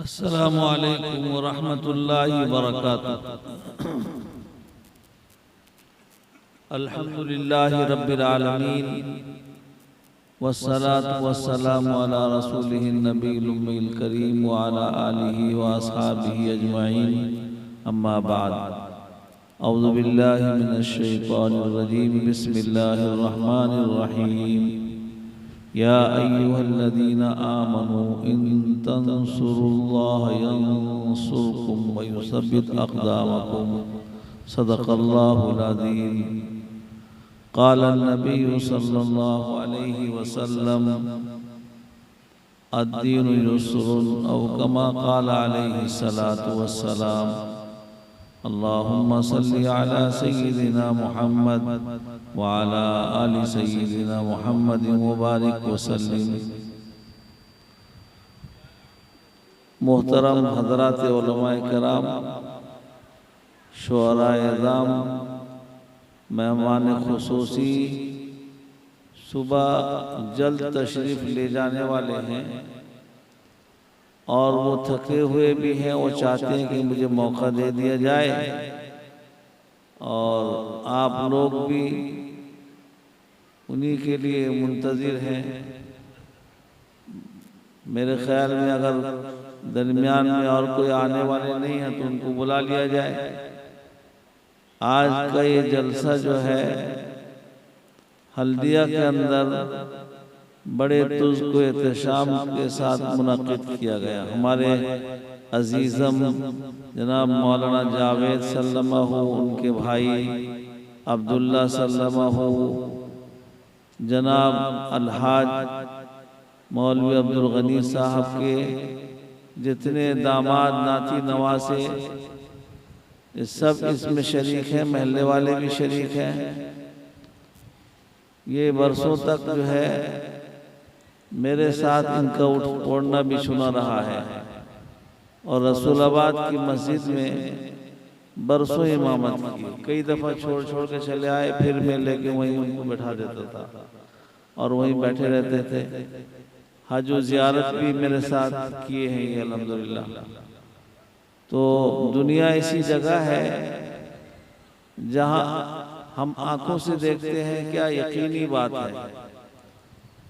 अस्सलामु अलैकुम व रहमतुल्लाहि व बरकातुहू। अल्हम्दुलिल्लाहि रब्बिल आलमीन वस्सलातु वस्सलामु अला रसूलिहिन नबील उम्मील करीम व अला आलिहि व अस्हाबिहि अजमाइन, अम्मा बाद। औज़ु बिल्लाहि मिनश शैतानिर रजीम, बिस्मिल्लाहिर रहमानिर रहीम। या अय्युहल्लज़ीना आमनू इन तंसुरुल्लाह यंसुरकुम व युसब्बित अक़दामकुम। सदक़ल्लाहुल अज़ीम। क़ाल नबी सल्लल्लाहु अलैहि वसल्लम अद्दीनु युस्रुन औ कमा क़ाल अलैहि सलातु वस्सलाम। अल्लाहुम्मा सल्लि अला सय्यिदिना मुहम्मद व अला आलि सय्यिदिना मुहम्मद व बारिक वसल्लिम। मोहतरम हज़रात उलमाए किराम, शुअराए इज़ाम, मेहमान खुसूसी, सुबह जल्द तशरीफ़ ले जाने वाले हैं और वो थके हुए भी हैं। वो चाहते हैं कि मुझे मौका दे दिया जाए और आप लोग भी उन्हीं के लिए मुंतज़िर हैं। मेरे ख्याल में अगर दरमियान में और कोई आने वाले नहीं हैं तो उनको बुला लिया जाए। आज का ये जलसा जो है हल्दिया के अंदर बड़े तुज़्को एहतशाम के साथ मुनक़िद किया गया। हमारे अजीज़म जनाब मौलाना जावेद सल्लमाहु, उनके भाई अब्दुल्ला सल्लमाहु, जनाब अलहाज मौलवी अब्दुल गनी साहब के जितने दामाद नाती नवासे ये सब इसमें शरीक हैं। महल्ले वाले भी शरीक हैं। ये बरसों तक जो है मेरे साथ इनका उठना भी सुना रहा है और रसूलाबाद की मस्जिद में बरसों इमामत की। कई दफ़ा छोड़ छोड़ के चले आए, फिर मैं लेके वहीं उनको बैठा देता था और वहीं बैठे रहते थे। हज व ज़ियारत भी मेरे साथ किए हैं ये अल्हम्दुलिल्लाह। तो दुनिया ऐसी जगह है जहाँ हम आंखों से देखते हैं, क्या यकीनी बात है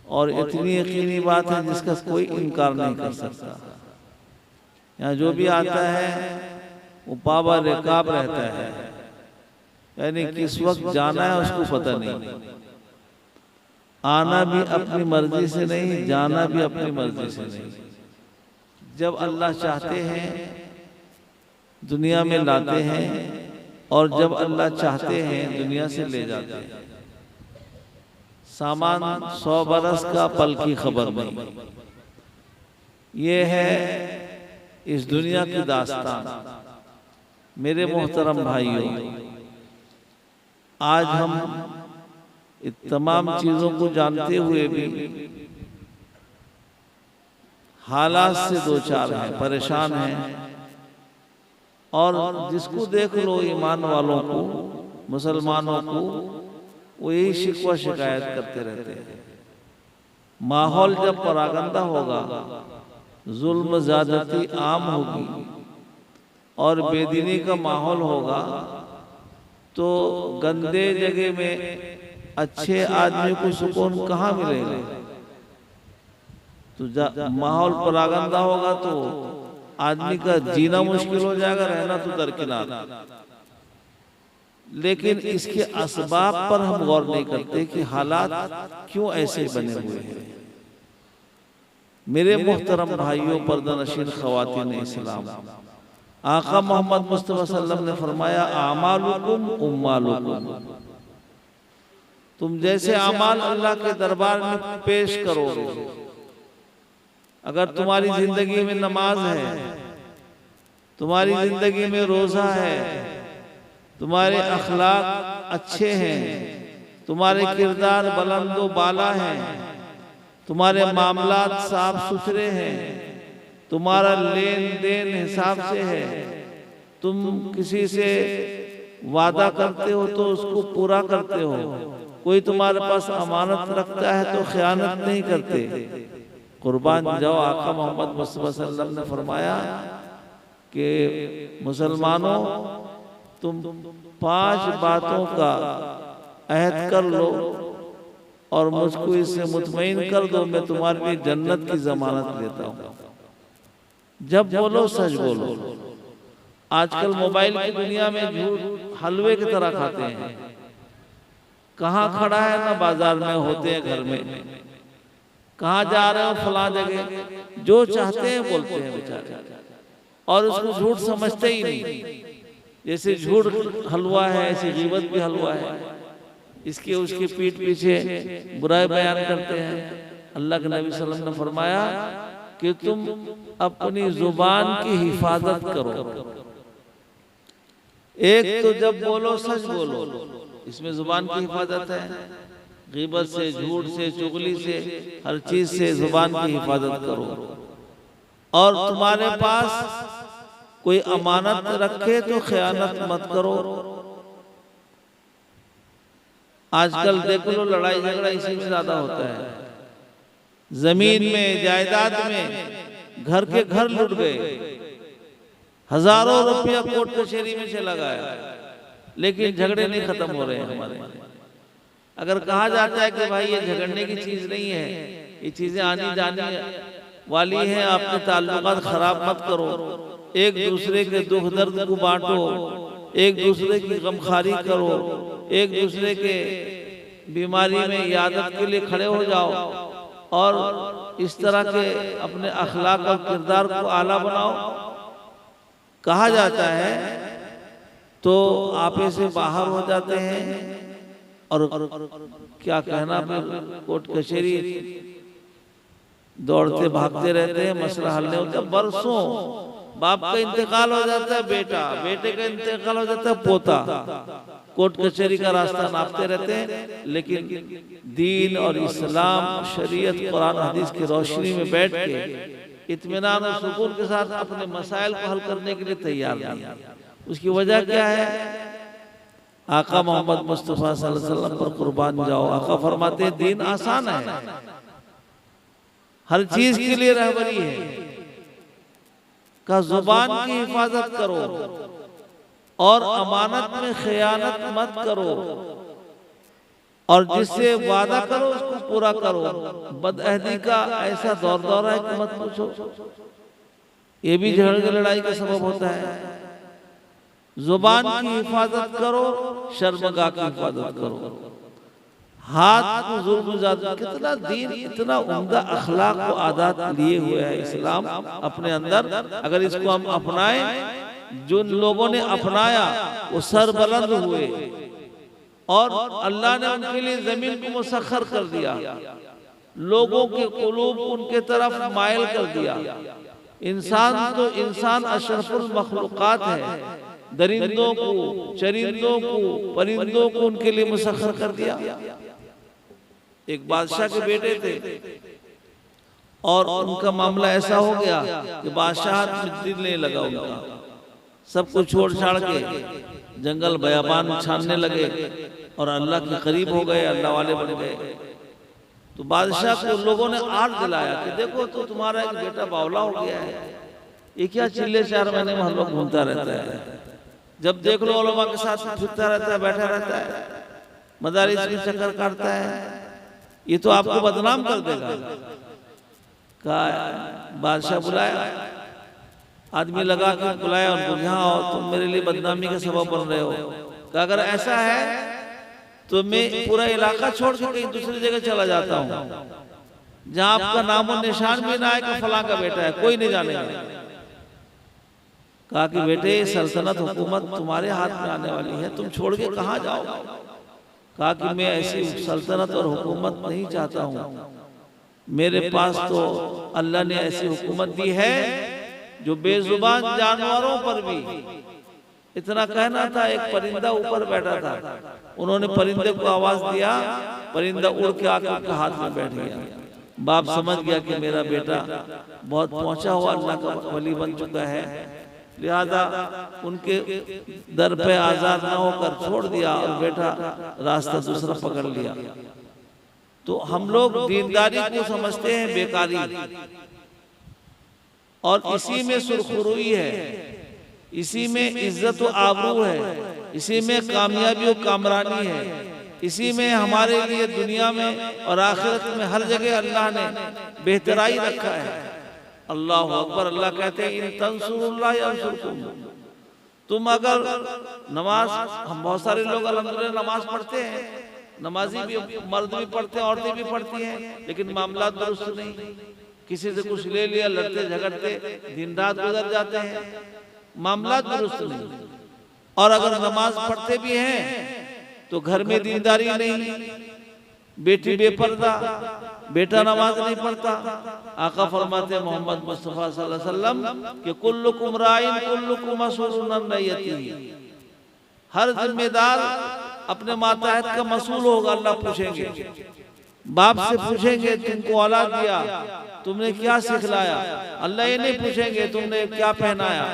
और इतनी यकीनी बात है जिसका कोई इनकार नहीं कर सकता। यहाँ जो भी आता है वो पाबा रिकाब रहता है, यानी किस वक्त जाना है उसको पता नहीं। आना भी अपनी मर्जी से नहीं, जाना भी अपनी मर्जी से नहीं। जब अल्लाह चाहते हैं दुनिया में लाते हैं और जब अल्लाह चाहते हैं दुनिया से ले जाते हैं। सामान 100 बरस का पल की खबर नहीं। ये है इस दुनिया की दास्तान। मेरे मोहतरम भाइयों, आज हम इन तमाम चीज़ों को जानते हुए भी हालात से दो चार हैं, परेशान हैं। और जिसको देख लो ईमान वालों को, मुसलमानों को, वो यही शिकवा शिकायत करते रहते हैं। माहौल जब परागंदा होगा, जुल्म ज़्यादती आम होगी और बेदीनी का माहौल होगा तो गंदे जगह में अच्छे आदमी को सुकून कहाँ मिलेगा। तो माहौल परागंदा होगा तो आदमी का जीना मुश्किल हो जाएगा, रहना तो दरकिनार। लेकिन इसके असबाब पर हम गौर नहीं करते कि हालात क्यों ऐसे बने हुए हैं। मेरे मोहतरम भाइयों, पर्दानशीन ख़वातीन इस्लाम, आका मोहम्मद मुस्तफ़ा सल्लल्लाहु अलैहि वसल्लम ने फरमाया, आमालुकुम उम्मालुकुम। तुम जैसे अमाल अल्लाह के दरबार में पेश करोगे, अगर तुम्हारी जिंदगी में नमाज है, तुम्हारी जिंदगी में रोजा है, तुम्हारे अखलाक अच्छे हैं, तुम्हारे किरदार बुलंदो बाला हैं, तुम्हारे मामलात साफ सुथरे हैं, तुम्हारा लेन देन हिसाब से है, तुम किसी से वादा करते हो तो उसको पूरा करते हो, कोई तुम्हारे पास अमानत रखता है तो खयानत नहीं करते, कुर्बान जाओ। आका मोहम्मद मुस्तफा सल्लल्लाहु अलैहि वसल्लम ने फरमाया कि मुसलमानों तुम 5 बातों का अहद कर लो और मुझको इससे मुतमईन कर दो, मैं तुम्हारे लिए जन्नत की जमानत लेता हूँ। जब बोलो सच बोलो। आजकल मोबाइल की दुनिया में झूठ हलवे की तरह खाते हैं। कहाँ खड़ा है ना बाजार में, होते हैं घर में, कहाँ जा रहे हो फलां जगह, जो चाहते हैं बोलते हैं बेचारे, और उसको झूठ समझते ही नहीं। जैसे झूठ हलवा है ऐसे गीबत भी हलवा है। इसके उसके पीठ पीछे बुराई बयान करते हैं। अल्लाह के नबी सल्लल्लाहु अलैहि वसल्लम ने फरमाया कि तुम अपनी जुबान की हिफाजत करो। एक तो जब बोलो सच बोलो, इसमें जुबान की हिफाजत है। गीबत से, झूठ से, चुगली से, हर चीज से जुबान की हिफाजत करो। और तुम्हारे पास कोई अमानत रखे तो खयानत मत करो। आजकल देख लो लड़ाई झगड़ा इसी में ज्यादा होता है। जमीन में, जायदाद में, घर के घर लुट गए, हजारों रुपया कोर्ट कचहरी में चला गया, लेकिन झगड़े नहीं खत्म हो रहे हैं हमारे। अगर कहा जाता है कि भाई ये झगड़ने की चीज नहीं है, ये चीजें आनी जानी वाली हैं, अपने ताल्लुकात खराब मत करो, एक दूसरे के दुख दर्द को बांटो, एक दूसरे की गमखारी करो, एक दूसरे के बीमारी में इयादत के लिए खड़े हो जाओ, और इस तरह के अपने अखलाक और किरदार को आला बनाओ। कहा जाता है तो आपे से बाहर हो जाते हैं, और क्या कहना, फिर कोर्ट कचहरी दौड़ते भागते रहते हैं, मसला हल नहीं होता। बरसों बाप का इंतकाल हो जाता है, बेटे का इंतकाल हो जाता है, पोता, कोर्ट कचहरी का रास्ता नापते रहते हैं। लेकिन दीन और इस्लाम, शरीयत, कुरान हदीस की रोशनी में बैठ के इत्मीनान और सुकून के साथ अपने मसाइल को हल करने के लिए तैयार नहीं। उसकी वजह क्या है? आका मोहम्मद मुस्तफा सल्लल्लाहु अलैहि वसल्लम पर कुर्बान जाओ। आका फरमाते हैं दीन आसान है, हर चीज के लिए रहबरी है। का जुबान की हिफाजत करो और अमानत में खयानत मत करो, और जिससे वादा करो उसको पूरा करो। बदअहदी का ऐसा दौर दौर है कि मत पूछो, ये भी झगड़े लड़ाई का सबब होता है। जुबान की हिफाजत करो, शर्मगाह की हिफाजत करो, हाथ को जुल्म ज़्यादा। कितना दीन, इतना उम्दा अखलाक को आदात लिए हुए है इस्लाम अपने अंदर। अगर इसको हम अपनाएं, जो लोगों ने अपनाया वो सरबलंद हुए, और अल्लाह ने उनके लिए जमीन को मुसख्खर कर दिया, लोगों के कुलूब उनके तरफ मायल कर दिया। इंसान तो इंसान अशरफुल मखलूकात है, दरिंदों को, चरिंदों को, परिंदों को उनके लिए मुसख्खर कर दिया। एक बादशाह के बेटे थे, और उनका मामला ऐसा हो गया कि बादशाह में दिल नहीं लगा उनका, सब कुछ छोड़ छाड़ के जंगल बयाबान छानने लगे और अल्लाह के करीब हो गए, अल्लाह वाले बन गए। तो बादशाह को लोगों ने आग दिलाया कि देखो तो तुम्हारा एक बेटा बावला हो गया है, ये क्या चिल्ले 4 महीने महलों घूमता रहता है, जब देख लो उलमा के साथ फिरता रहता है, बैठा रहता है, मदारिस में चक्कर काटता है, ये तो आपको बदनाम कर देगा। कहा बादशाह बुलाया, आदमी लगा के बुलाया उनको, यहाँ आओ, तुम मेरे लिए बदनामी का सबब बन रहे हो। कहा अगर ऐसा है तो मैं पूरा इलाका छोड़ के कहीं दूसरी जगह चला जाता हूँ, जहाँ आपका नाम और निशान भी ना है कि फलां का बेटा है, कोई नहीं जानेगा। कहा कि बेटे सल्तनत हुकूमत तुम्हारे हाथ में आने वाली है, तुम छोड़ के कहाँ जाओ। कहा कि मैं ऐसी सल्तनत और हुकूमत नहीं चाहता हूँ, मेरे पास तो अल्लाह ने ऐसी हुकूमत दी है जो बेजुबान जानवरों पर भी, इतना कहना था, एक परिंदा ऊपर बैठा था, उन्होंने परिंदे को आवाज दिया, परिंदा उड़ के आकर उनके हाथ में बैठ गया। बाप समझ गया कि मेरा बेटा बहुत पहुंचा हुआ अल्लाह का वली बन चुका है, लिहाजा उनके दर पे आजाद न होकर छोड़ दिया और बेटा रास्ता दूसरा पकड़ लिया। तो हम लोग दीनदारी को समझते हैं बेकारी, और इसी में सुरखुरुई है, इसी में इज्जत व आबरू है, इसी में कामयाबी और कामरानी है, इसी में हमारे लिए दुनिया में और आखिरत में हर जगह अल्लाह ने बेहतराई रखा है। अल्लाह अकबर। अल्लाह कहते हैं इन तंसुरुल्लाह यंसुरकुम, तुम अगर नमाज, हम बहुत सारे लोग अल्हम्दुलिल्लाह नमाज पढ़ते हैं, नमाजी भी मर्द भी पढ़ते हैं, औरतें भी पढ़ती हैं, लेकिन मामला दुरुस्त नहीं, किसी से कुछ ले लिया, लड़ते झगड़ते दिन रात गुजर जाते हैं, मामला दुरुस्त नहीं। और अगर नमाज पढ़ते भी हैं तो घर में दीनदारी नहीं, बेटी बेपर्दा, बेटा नमाज नहीं पढ़ता। आका फरमाते मोहम्मद मुस्तफा सल्लल्लाहु अलैहि वसल्लम कि कुल्लुकुम राइन कुल्लुकुम मसऊलुन अन रइयतिही, हर जिम्मेदार अपने मातहत का मसूल होगा। अल्लाह पूछेंगे, बाप से पूछेंगे तुमको औलाद दिया, तुमने क्या सिखलाया। अल्लाह ये नहीं पूछेंगे तुमने क्या पहनाया,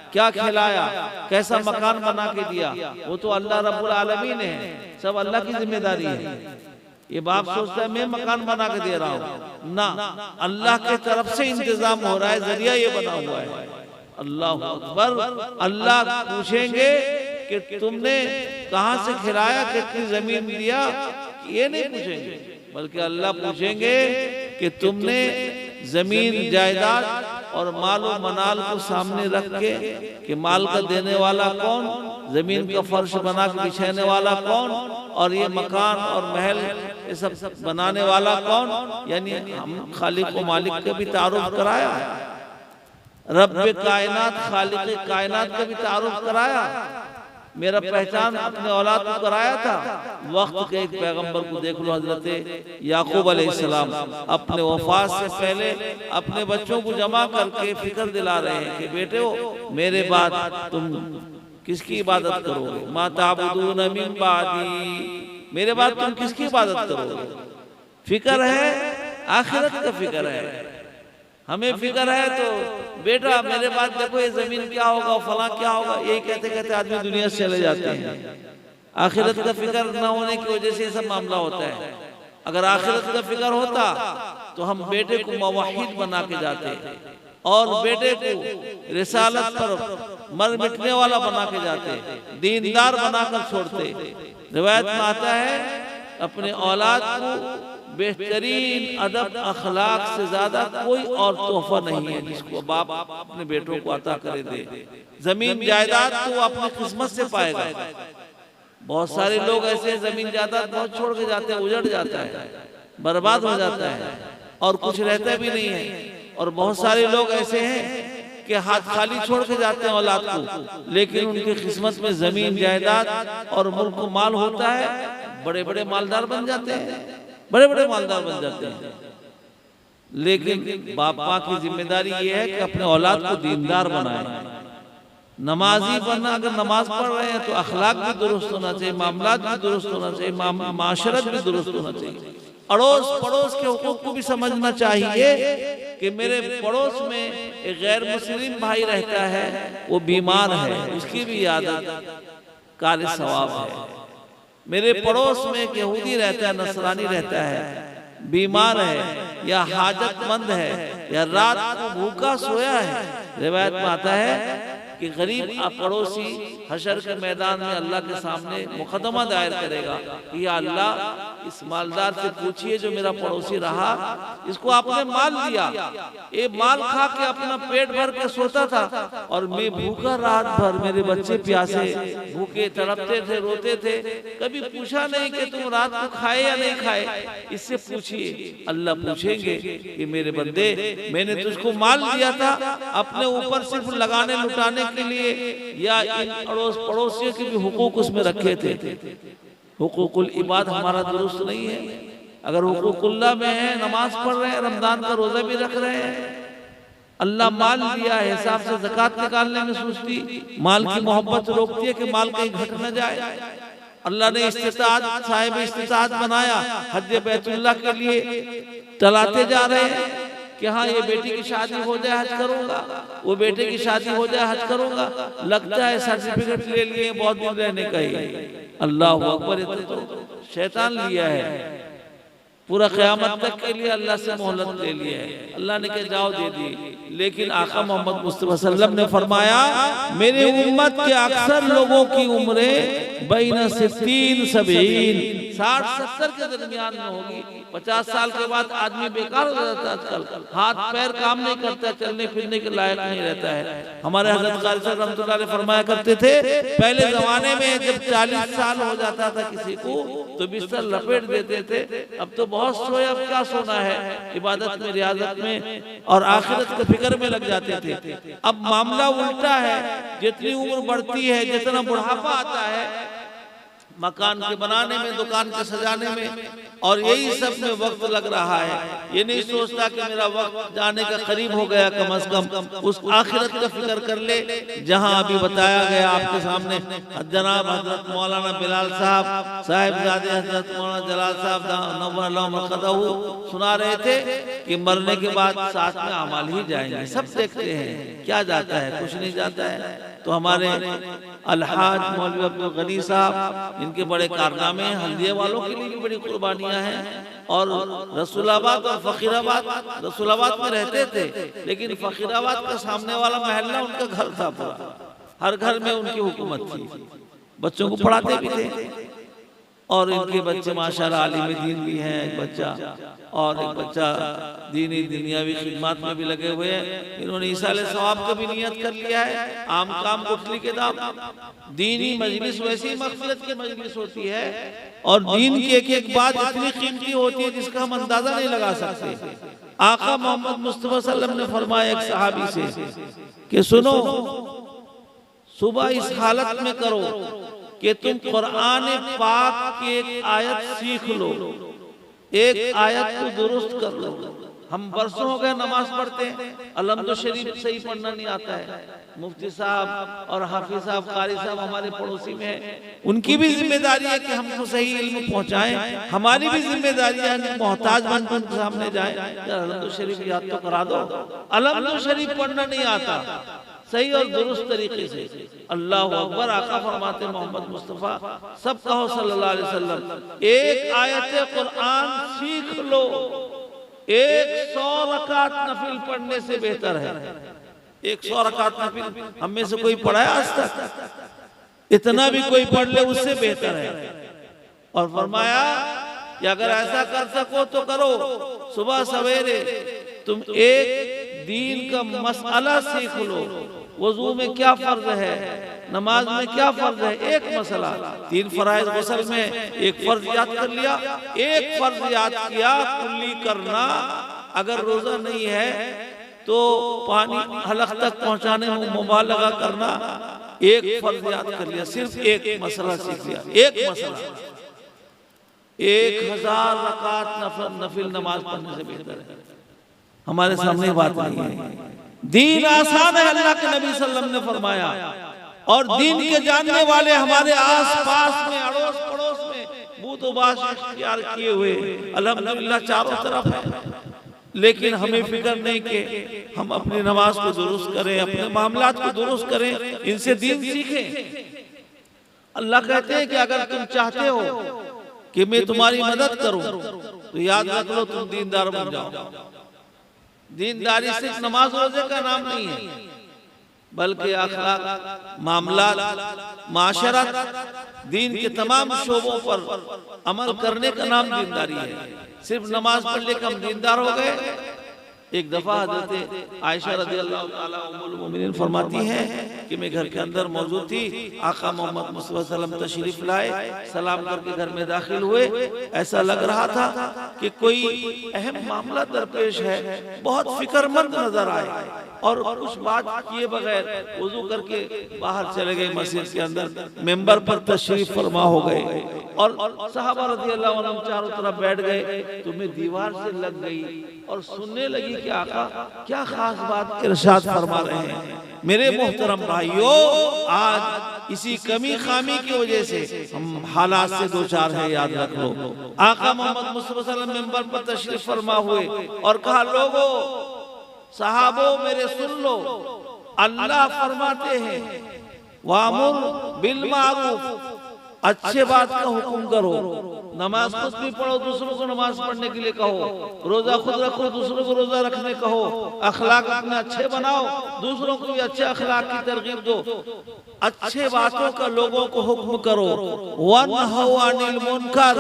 क्या खिलाया, कैसा मकान बना के दिया, वो तो अल्लाह रब्बुल आलमीन है, सब अल्लाह की जिम्मेदारी है। ये बाप सोचता है मैं मकान बना के दे रहा हूँ, ना, अल्लाह के तरफ से इंतजाम हो रहा है, जरिया ये बना हुआ है। अल्लाह अकबर। अल्लाह पूछेंगे कि तुमने कहां से खिलाया, कितनी जमीन दिया, ये नहीं पूछेंगे, बल्कि अल्लाह पूछेंगे कि तुमने जमीन जायदाद और मालो मनाल को सामने रख के कि माल का देने वाला कौन, जमीन का फर्श बना के बिछाने वाला कौन, और ये मकान और महल ये सब बनाने वाला कौन। यानी हम खालिक को मालिक का भी तारुफ कराया, रब्बे कायनात खालिक कायनात का भी तारुफ कराया, मेरा पहचान अपने औलाद को कराया था। वक्त के एक पैगंबर को देख लो, हजरत याकूब अलैहिस्सलाम अपने वफात से पहले अपने बच्चों को जमा करके फिक्र दिला रहे हैं कि बेटे हो मेरे बाद तुम किसकी इबादत करोगे, मा ताबुदून मिन बादी, मेरे बाद तुम किसकी इबादत करोगे। फिक्र है, आखिरत का फिक्र है, हमें फिक्र है तो बेटा मेरे बाद देखो ये जमीन क्या होगा, फला क्या होगा, यही कहते कहते आदमी दुनिया से चले जाते हैं। आखिरत का फिक्र न होने की वजह से ये सब मामला होता है। अगर आखिरत का फिक्र होता तो हम बेटे को मुवहिद बना के जाते और बेटे को रिसालत पर मर मिटने वाला बना के जाते, दीनदार बनाकर छोड़ते। रिवायत में आता है अपने औलाद को बेहतरीन अदब अखलाक से ज्यादा कोई और तोहफा नहीं है जिसको बाप अपने बेटों को अता करे दे। जमीन जायदाद तो वो अपनी किस्मत से पाएगा। बहुत सारे लोग ऐसे जमीन जायदाद बहुत छोड़ के जाते हैं, उजड़ जाता है, बर्बाद हो जाता है और कुछ रहता भी नहीं है। और बहुत सारे लोग ऐसे हैं कि हाथ खाली छोड़ के जाते हैं औलाद को, लेकिन उनकी किस्मत में जमीन जायदाद और मुल्क माल होता है, बड़े बड़े मालदार बन जाते हैं, बड़े बड़े मालदार बन जाते हैं। लेकिन बाप माँ की जिम्मेदारी ये है कि अपने औलाद को दीनदार बनाए, नमाजी बनना। अगर नमाज पढ़ रहे हैं तो अखलाक भी दुरुस्त होना चाहिए, मामलात भी दुरुस्त होना चाहिए, माशरत भी दुरुस्त होना चाहिए। अड़ोस पड़ोस के हुकूक को भी समझना चाहिए कि मेरे पड़ोस में एक गैर मुस्लिम भाई रहता है, वो बीमार है, उसकी भी आदत काले सवाब है। मेरे पड़ोस में एक यहूदी रहता है, नसरानी रहता है, बीमार है या हाजतमंद है या रात को भूखा सोया है, रिवायत में आता है कि गरीब पड़ोसी हशर के मैदान में अल्लाह के सामने मुकदमा दायर करेगा कि या अल्लाह इस मालदार से पूछिए जो मेरा पड़ोसी रहा, इसको आपने माल दिया, ये माल खा के अपना पेट भर के सोता था और मैं भूखा रात भर, मेरे बच्चे प्यासे भूखे तड़पते थे, रोते थे, कभी पूछा नहीं कि तुम रात को खाए या नहीं खाए, इससे पूछिए। अल्लाह पूछेंगे कि मेरे बंदे मैंने तुझको माल दिया था अपने ऊपर सिर्फ लगाने लुटाने के लिए या इन अड़ोस पड़ोसियों के भी हुकूक उसमें रखे थे। हुकूकुल इबाद हमारा दुरुस्त नहीं है। अगर हुकूकुल्लाह में है, नमाज पढ़ रहे हैं, रमजान का रोजा भी रख रहे हैं, अल्लाह माल दिया है, हिसाब से ज़कात निकालने में सुस्ती, माल की मोहब्बत रोकती है कि माल कहीं घट न जाए। अल्लाह ने इस्तिताअत, साहिब इस्तिताअत बनाया, हज बैतुल्लाह के लिए चलाते जा रहे हैं कि हाँ ये बेटी की शादी हो जाए हज करूंगा, वो बेटे की शादी हो जाए हज करूंगा, लगता है सर्टिफिकेट ले लिए बहुत दिन रहने का ही। अल्लाह अकबर, तो शैतान लिया है। पूरा क़यामत तक के लिए अल्लाह से मोहलत ले लिया है। अल्लाह ने कहा जाओ दे दी, लेकिन आका मोहम्मद मुस्तफा सल्लल्लाहु अलैहि वसल्लम ने फरमाया मेरे उम्मत के अक्सर लोगों की उम्रें बैन 60-70 60-70 के दरमियान में होगी। 50 साल के बाद आदमी बेकार हो जाता है, आजकल हाथ पैर काम नहीं करता, चलने फिरने के लायक नहीं रहता है। हमारे हज़रत क़ारी साहब रहमतुल्लाह अलैह फरमाया करते थे पहले जमाने में जब 40 साल हो जाता था किसी को तो बिस्तर लपेट देते थे। अब तो बहुत सोए, अब क्या सोना है, इबादत में रियाजत में और आखिरत के फिक्र में लग जाते थे। अब मामला उल्टा है, जितनी उम्र बढ़ती है जितना बुढ़ापा आता है मकान के बनाने में, दुकान के सजाने में और यही सब में वक्त लग रहा है। ये नहीं सोचता कि मेरा वक्त जाने का करीब हो गया, कम से कम उस आखिरत का फिक्र कर ले जहां अभी बताया गया आपके सामने। जनाब हजरत मौलाना बिलाल साहिबजादे हजरत मौलाना जलाल साहब नव्वरल्लाहु मक़दहू सुना रहे थे कि मरने के बाद साथ में अमाल ही जाएंगे। सब देखते हैं क्या जाता है, कुछ नहीं जाता है। तो हमारे अलहाज मौलवी अब्दुल गनी साहब, इनके बड़े कारनामे हैं, हल्दिया वालों के लिए भी बड़ी कुर्बानियां हैं। और रसूलाबाद और फकीराबाद, रसूलाबाद में रहते थे लेकिन फकीराबाद का सामने वाला महल्ला उनका घर था पूरा, हर घर में उनकी हुकूमत थी, बच्चों को पढ़ाते भी थे। और इनके बच्चे माशाल्लाह आलिम दीन भी हैं, एक बच्चा और एक बच्चा दीनी दुनियावी खिदमत में भी लगे हुए हैं। इन्होंने ईसाले सवाब का भी नियत कर लिया है। आम काम गुठली के दाम, दीनी मजलिस वैसी मक़सद की मजलिस होती है और दीन की एक एक बात इतनी कीमती होती है जिसका हम अंदाजा नहीं लगा सकते। आका मोहम्मद मुस्तफा सल्लल्लाहु अलैहि वसल्लम ने फरमाया एक सहाबी से कि सुनो, सुबह इस हालत में करो कि तुम कुरान पाक की एक आयत सीख लो, एक आयत को दुरुस्त कर लो। हम बरसों हो गए नमाज पढ़ते हैं, अलहम्दुलिल्लाह शरीफ सही पढ़ना नहीं आता है। मुफ्ती साहब और हाफिज साहब कारी साहब हमारे पड़ोसी में है, उनकी भी जिम्मेदारी है कि हमको सही इल्म पहुंचाएं। हमारी भी जिम्मेदारी है कि मोहताज बनकर उनके सामने जाए, अलहम्दुलिल्लाह शरीफ याद तो करा दो। अलहम्दुलिल्लाह शरीफ पढ़ना नहीं आता सही और दुरुस्त तरीके से। अल्लाह अकबर। आका फरमाते मोहम्मद मुस्तफ़ा सब कहो सल्लल्लाहु अलैहि वसल्लम, एक आयत कुरान सीख लो 100 रकात नफिल पढ़ने से बेहतर है। 100 रकात नफिल हम में से कोई पढ़ा है आज तक? इतना भी कोई पढ़ ले उससे बेहतर है। और फरमाया कि अगर ऐसा कर सको तो करो, सुबह सवेरे तुम एक दीन का मसला सीख लो। वजू में क्या फर्ज है, नमाज में क्या फर्ज है, एक मसला। 3 फराइज गुस्ल में एक फर्ज याद कर लिया, एक फर्ज याद किया कुल्ली करना। अगर रोजा नहीं है तो पानी हलक तक पहुंचाने में मुबालगा करना, एक फर्ज याद कर लिया, सिर्फ एक मसला सीख लिया। एक मसला 1000 रकात नफिल नमाज पढ़ने से बेहतर है। हमारे सामने बात नहीं है। दीन आसान है, अल्लाह के नबी सल्लल्लाहु अलैहि वसल्लम ने फरमाया। और दीन के जानने वाले हमारे आस पास में, अड़ोस पड़ोस में बूतबाश इख्तियार किए हुए अल्हम्दुलिल्लाह चारों तरफ है। लेकिन हमें फिक्र नहीं कि हम अपनी नमाज को दुरुस्त करें, अपने मामलात को दुरुस्त करें, इनसे दीन सीखें। अल्लाह कहते हैं कि अगर तुम चाहते हो कि मैं तुम्हारी मदद करूं तो याद रख लो तुम दीनदार बन जाओ। दीनदारी सिर्फ नमाज रोजे का नाम नहीं है, बल्कि अखलाक, मामलात, माशरत, दीन के तमाम शोबों पर अमल करने का नाम दीनदारी है। सिर्फ नमाज पढ़ लेकर हम दीनदार हो गए। एक दफा हज़रत आयशा रज़ियल्लाहु ताला उम्मुल मोमिनीन फरमाती हैं कि मैं घर के अंदर मौजूद थी, आका मोहम्मद मुस्तफ़ा सल्लल्लाहु अलैहि वसल्लम तशरीफ लाए, सलाम करके घर में दाखिल हुए। ऐसा लग रहा था कि कोई अहम मामला दरपेश है, बहुत फिक्रमंद नजर आए और कुछ बात किए बगैर वुजू करके बाहर चले गए मस्जिद के अंदर, मेंबर पर तशरीफ फरमा हो गए और सहाबा रज़ियल्लाहु अन्हुम चारों तरफ बैठ गए। तो मैं दीवार से लग गई और सुनने लगी कि आका क्या खास बात इरशाद फरमा रहे हैं। मेरे मोहतरम भाइयों, आज इसी कमी खामी की वजह से हम हालात से दो चार है, याद रख लो। आका मोहम्मद मुस्तफ़ा सल्लल्लाहु अलैहि वसल्लम मेंबर पर तशरीफ फरमा हुए और कहा, लोगों, सहाबो मेरे सुन लो, अल्लाह फरमाते हैं वामुर बिल मारूफ, अच्छे बात का हुक्म करो, नमाज खुद भी पढ़ो, दूसरों को नमाज पढ़ने के लिए कहो, रोजा खुद रखो, दूसरों को रोजा रखने कहो, अखलाक अपने अच्छे बनाओ, दूसरों को भी अच्छे अखलाक की तरगीब दो, अच्छे बातों का लोगों को हुक्म करो, वन्हौ अनिल मुनकर,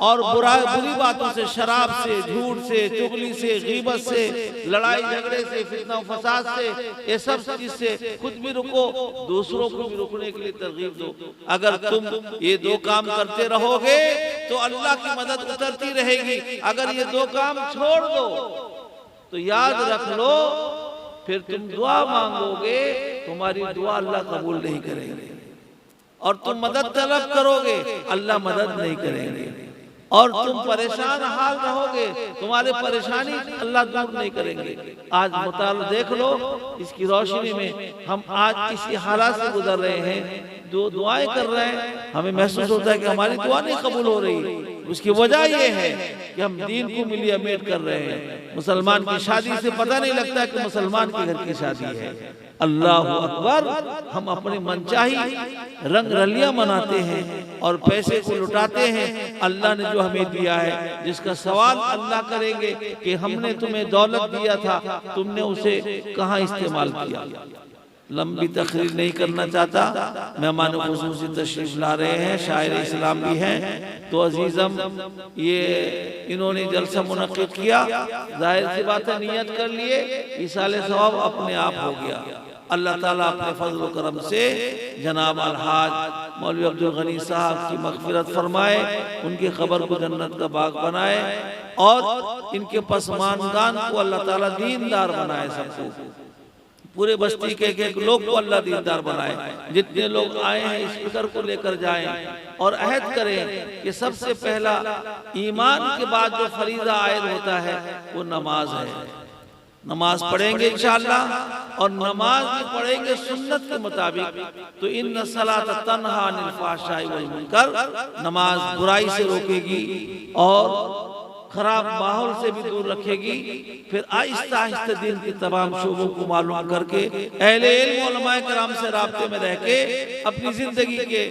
और बुरी बातों से, शराब से, झूठ से, चुगली से, गीबत से, लड़ाई झगड़े से, फितना फसाद से, ये सब चीज से खुद भी रुको, दूसरों को भी रुकने के लिए तरगीब दो। अगर तुम ये दो काम करते रहोगे तो अल्लाह की मदद उतरती रहेगी। अगर ये दो काम छोड़ दो तो याद रख लो, फिर तुम दुआ मांगोगे, तुम्हारी दुआ अल्लाह कबूल नहीं करेंगे, और तुम मदद तलब करोगे, अल्लाह मदद नहीं करेंगे, और तुम परेशान हाल रहोगे, तुम्हारे परेशानी अल्लाह दूर नहीं करेंगे। आज मुताला देख लो, इसकी रोशनी में हम आज इसी हालात से गुजर रहे हैं, दो दुआएं कर रहे हैं, हमें महसूस होता है कि हमारी दुआ नहीं कबूल हो रही। उसकी वजह यह है कि हम दीन को मिलियमेट कर रहे हैं। मुसलमान की शादी से पता नहीं लगता कि मुसलमान के घर की शादी है। अल्लाह अकबर, हम अपने मनचाही रंग रलियां मनाते हैं और पैसे को लुटाते हैं। अल्लाह ने जो हमें दिया है, जिसका सवाल अल्लाह करेंगे कि हमने तुम्हें दौलत दिया था, तुमने उसे कहाँ इस्तेमाल किया। लंबी तकरीर नहीं करना चाहता, मेहमान खुसूसी तशरीफ ला रहे हैं, शायर इस्लाम भी हैं, तो अजीजम ये इन्होंने जलसा मुनक्किद किया, जाहिर सी बात है नियत कर लिए, इसाले सवाब अपने आप हो गया। अल्लाह ताला अपने फजल करम से जनाब अलहाज मौलवी अब्दुल गनी साहब की मग़फ़िरत फरमाए, उनकी क़ब्र को जन्नत का बाग बनाए, और इनके पसमानदान को अल्लाह ताला दीनदार बनाए, सबको पूरे बस्ती के एक लोग को अल्लाह दीनदार बनाए। जितने लोग आए हैं इस फिक्र को लेकर जाएं और अहद करें कि सबसे पहला ईमान के बाद जो फरीज़ा आयद होता है वो नमाज है। नमाज पढ़ेंगे इंशाअल्लाह, और नमाज भी पढ़ेंगे सुन्नत के मुताबिक, तो इन्न सलात तन्हा अनिल फ़ाहशाई वल मुनकर, नमाज बुराई से रोकेगी और खराब माहौल से भी दूर रखेगी। फिर आहिस्ता आहिस्ता दिन के तमाम शोबों को मालूम करके अहले इल्म उलमाए किराम से राब्ते में रह के अपनी जिंदगी के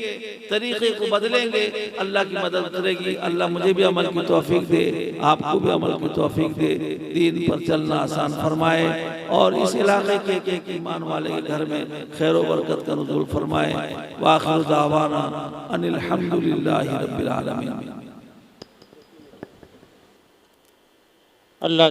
तरीके को बदलेंगे, अल्लाह की मदद करेगी। अल्लाह मुझे भी अमल की तौफीक दे, आपको भी अमल की तौफीक दे, दीन पर चलना आसान फरमाए, और इस इलाके के एक ईमान वाले के घर में खैर व बरकत का नुज़ूल फरमाए। व आखिर दावाना अनिल हम्दुलिल्लाहि रब्बिल आलमीन। अल्लाह